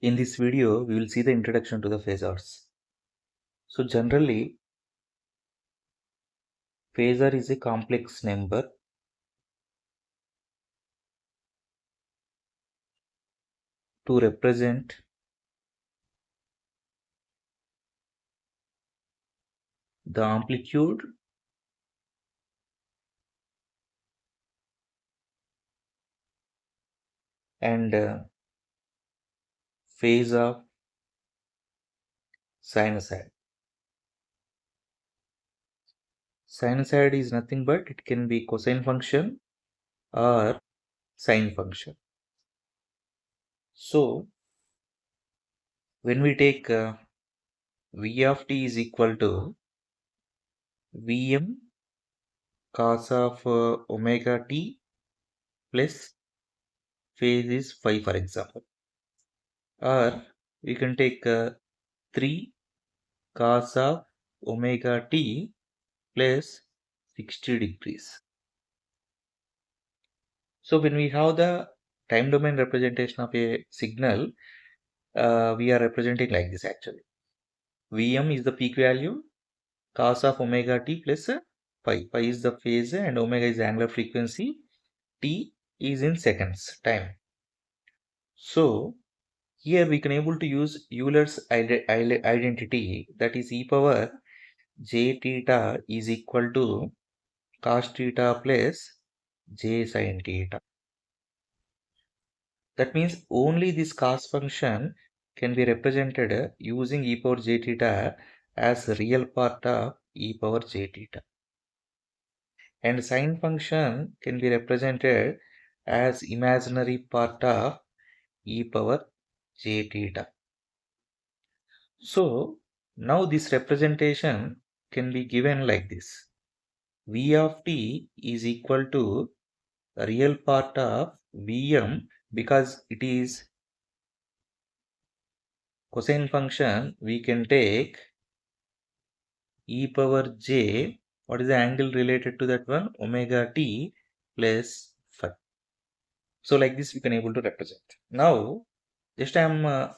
In this video, we will see the introduction to the phasors. So generally, phasor is a complex number to represent the amplitude and phase of sinusoid. Sinusoid is nothing but it can be cosine function or sine function. So when we take v of t is equal to Vm cos of omega t plus phase is phi, for example. Or we can take 3 cos of omega t plus 60 degrees. So when we have the time domain representation of a signal, we are representing like this actually. Vm is the peak value, cos of omega t plus phi. Phi is the phase and omega is the angular frequency. T is in seconds time. So here we can able to use Euler's identity, that is e power j theta is equal to cos theta plus j sin theta. That means only this cos function can be represented using e power j theta as real part of e power j theta. And sin function can be represented as imaginary part of e power j theta. So now this representation can be given like this. V of t is equal to a real part of Vm because it is cosine function. We can take e power j, what is the angle related to that one? Omega t plus phi. So like this we can able to represent. Now just I am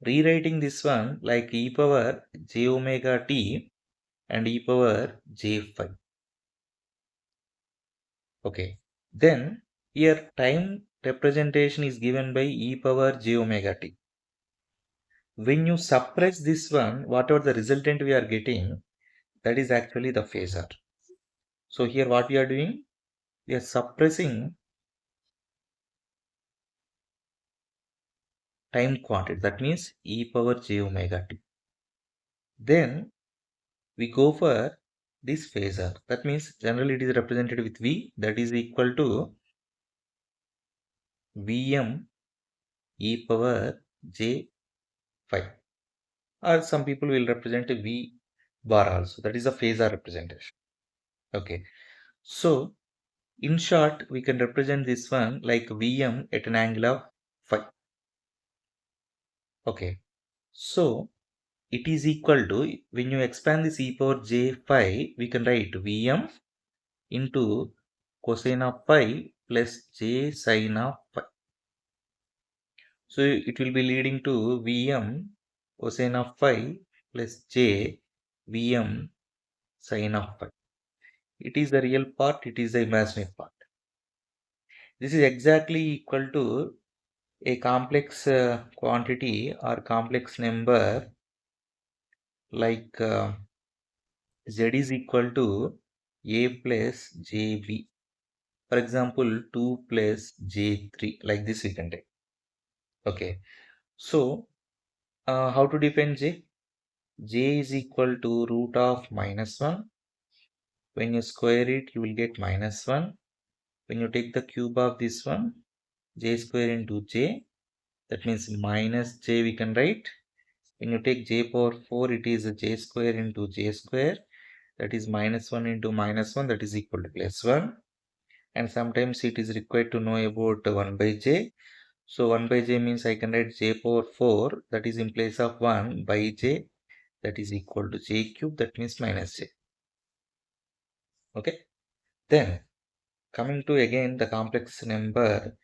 rewriting this one like e power j omega t and e power j phi. Okay, then here time representation is given by e power j omega t. When you suppress this one, whatever the resultant we are getting, that is actually the phasor. So here what we are doing, we are suppressing time quantity, that means e power j omega t. Then we go for this phasor, that means generally it is represented with v, that is equal to Vm e power j phi, or some people will represent v bar also, that is a phasor representation. Okay, so in short we can represent this one like Vm at an angle of phi. Okay, so it is equal to, when you expand this e power j phi, we can write Vm into cosine of phi plus j sine of phi. So it will be leading to Vm cosine of phi plus j Vm sine of phi. It is the real part, it is the imaginary part. This is exactly equal to a complex quantity or complex number like z is equal to a plus jb. For example, 2 plus j3, like this we can take. Okay, so how to define j? J is equal to root of -1. When you square it, you will get -1. When you take the cube of this one, j square into j, that means minus j we can write. When you take j power 4, it is j square into j square, that is -1 into -1, that is equal to +1. And sometimes it is required to know about 1 by j. So 1 by j means I can write j power 4, that is in place of 1 by j, that is equal to j cube, that means minus j. Okay, then coming to again the complex number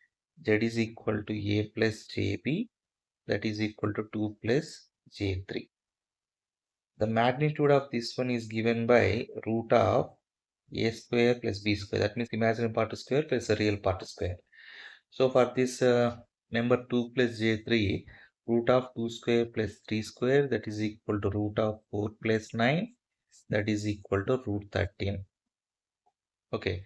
z is equal to a plus jb. that is equal to 2 plus j3. The magnitude of this one is given by root of a square plus b square. That means imaginary part square plus the real part square. So for this number 2 plus j3, root of 2 square plus 3 square, that is equal to root of 4 plus 9, that is equal to root 13. Okay.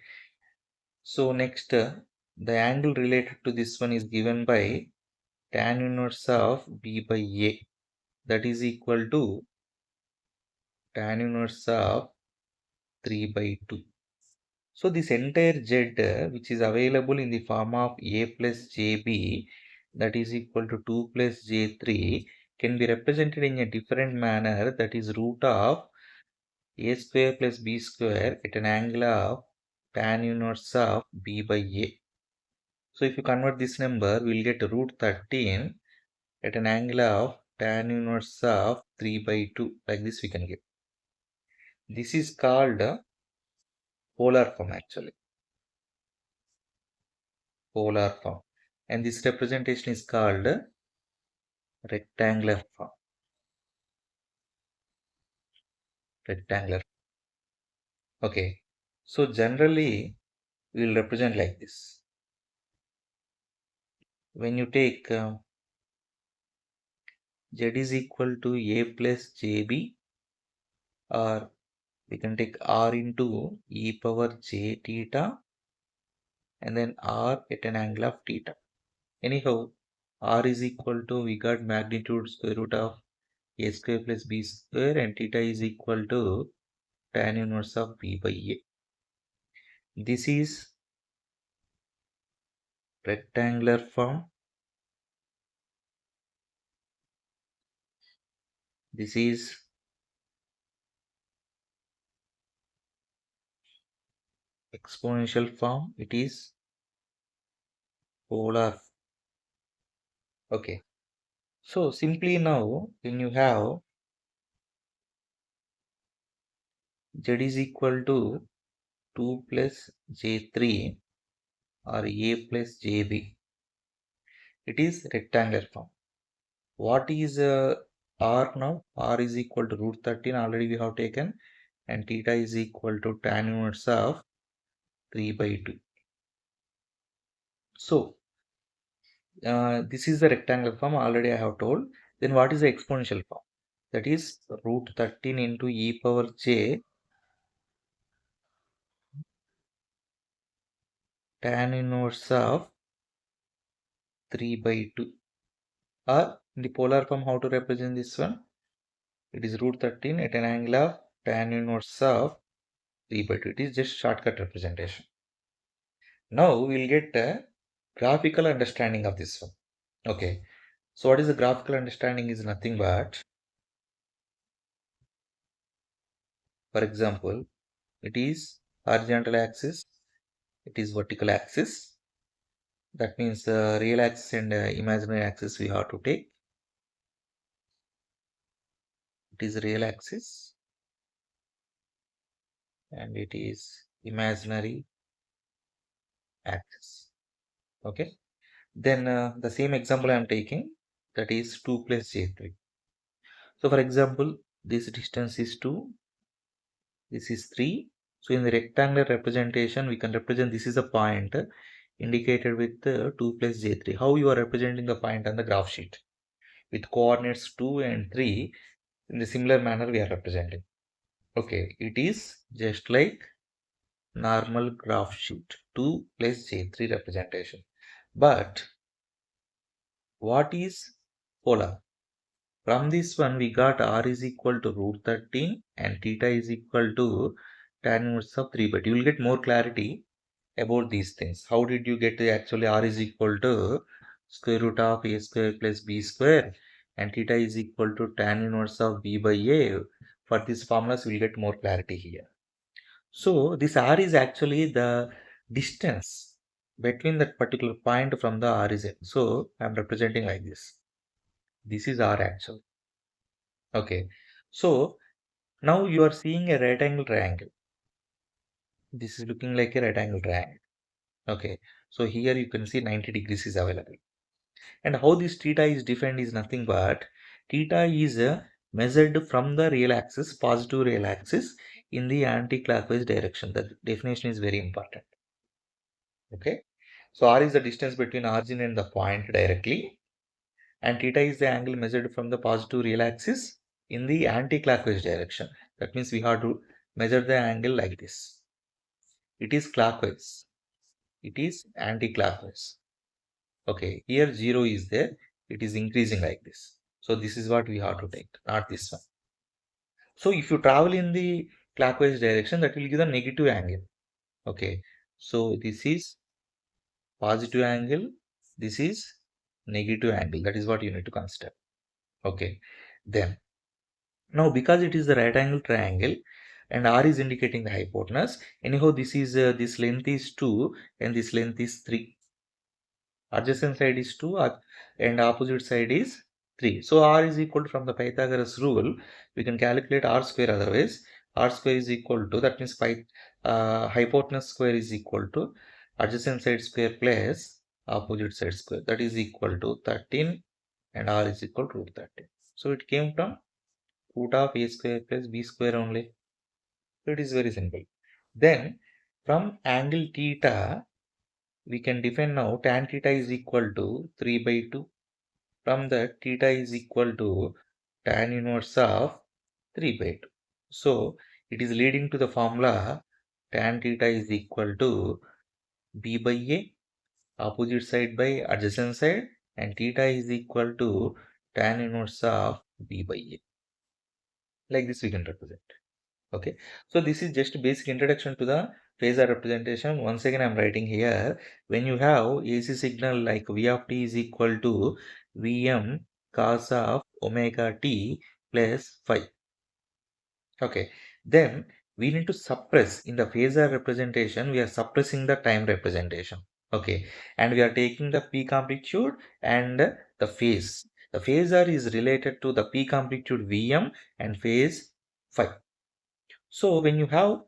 So next, the angle related to this one is given by tan inverse of b by a, that is equal to tan inverse of 3 by 2. So this entire z, which is available in the form of a plus jb, that is equal to 2 plus j3, can be represented in a different manner, that is root of a square plus b square at an angle of tan inverse of b by a. So if you convert this number, we'll get root 13 at an angle of tan inverse of 3 by 2. Like this we can get. This is called polar form actually. Polar form. And this representation is called rectangular form. Rectangular. Okay. So generally we will represent like this. When you take z is equal to a plus jb, or we can take r into e power j theta and then r at an angle of theta. Anyhow, r is equal to, we got magnitude square root of a square plus b square, and theta is equal to tan inverse of b by a. This is rectangular form. This is exponential form. It is polar. Okay. So simply now, when you have z is equal to 2 plus j3 or a plus jb, it is rectangular form. What is r now? R is equal to root 13, already we have taken, and theta is equal to tan inverse of 3 by 2. So this is the rectangular form, already I have told. Then what is the exponential form? That is root 13 into e power j tan inverse of 3 by 2. Or in the polar form, how to represent this one? It is root 13 at an angle of tan inverse of 3 by 2. It is just shortcut representation. Now we'll get a graphical understanding of this one. Okay. So what is the graphical understanding is nothing but, for example, it is horizontal axis, it is vertical axis. That means real axis and imaginary axis we have to take. It is real axis and it is imaginary axis. Okay. Then the same example I am taking, that is 2 plus j3. So for example, this distance is 2, this is 3. So in the rectangular representation, we can represent this is a point indicated with 2 plus j3. How you are representing the point on the graph sheet? With coordinates 2 and 3, in the similar manner we are representing. Okay, it is just like normal graph sheet 2 plus j3 representation. But what is polar? From this one we got r is equal to root 13 and theta is equal to tan inverse of 3, but you will get more clarity about these things. How did you get actually r is equal to square root of a square plus b square and theta is equal to tan inverse of b by a? For these formulas we will get more clarity here. So this r is actually the distance between that particular point from the origin. So I am representing like this. This is r actually. Okay. So now you are seeing a right angle triangle. This is looking like a right angle triangle. Okay. So here you can see 90 degrees is available. And how this theta is defined is nothing but theta is measured from the real axis, positive real axis, in the anti-clockwise direction. The definition is very important. Okay. So r is the distance between origin and the point directly, and theta is the angle measured from the positive real axis in the anti-clockwise direction. That means we have to measure the angle like this. It is clockwise. It is anti-clockwise. Okay, here 0 is there. It is increasing like this. So this is what we have to take, not this one. So if you travel in the clockwise direction, that will give the negative angle. Okay, so this is positive angle. This is negative angle. That is what you need to consider. Okay, then now because it is the right angle triangle and r is indicating the hypotenuse. Anyhow, this length is 2 and this length is 3. Adjacent side is 2 and opposite side is 3. So r is equal to, from the Pythagoras rule, we can calculate r square otherwise. R square is equal to, that means hypotenuse square is equal to adjacent side square plus opposite side square. That is equal to 13 and r is equal to root 13. So it came from root of a square plus b square only. So it is very simple. Then from angle theta, we can define now tan theta is equal to 3 by 2. From that, theta is equal to tan inverse of 3 by 2. So it is leading to the formula tan theta is equal to b by a, opposite side by adjacent side, and theta is equal to tan inverse of b by a. Like this we can represent. Okay, so this is just basic introduction to the phasor representation. Once again, I'm writing here, when you have AC signal like V of t is equal to Vm cos of omega t plus phi. Okay, then we need to suppress in the phasor representation, we are suppressing the time representation. Okay, and we are taking the peak amplitude and the phase. The phasor is related to the peak amplitude Vm and phase phi. So when you have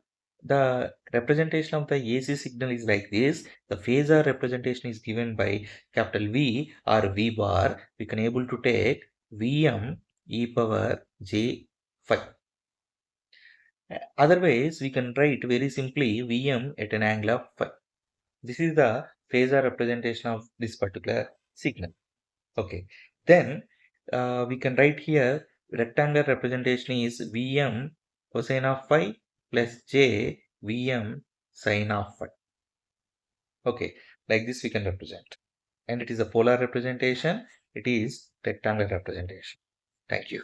the representation of the AC signal is like this, the phasor representation is given by capital V or V bar. We can able to take Vm e power j phi. Otherwise, we can write very simply Vm at an angle of phi. This is the phasor representation of this particular signal. Okay. Then we can write here rectangular representation is Vm cosine of phi plus j Vm sine of phi. Okay, like this we can represent. And it is a polar representation. It is rectangular representation. Thank you.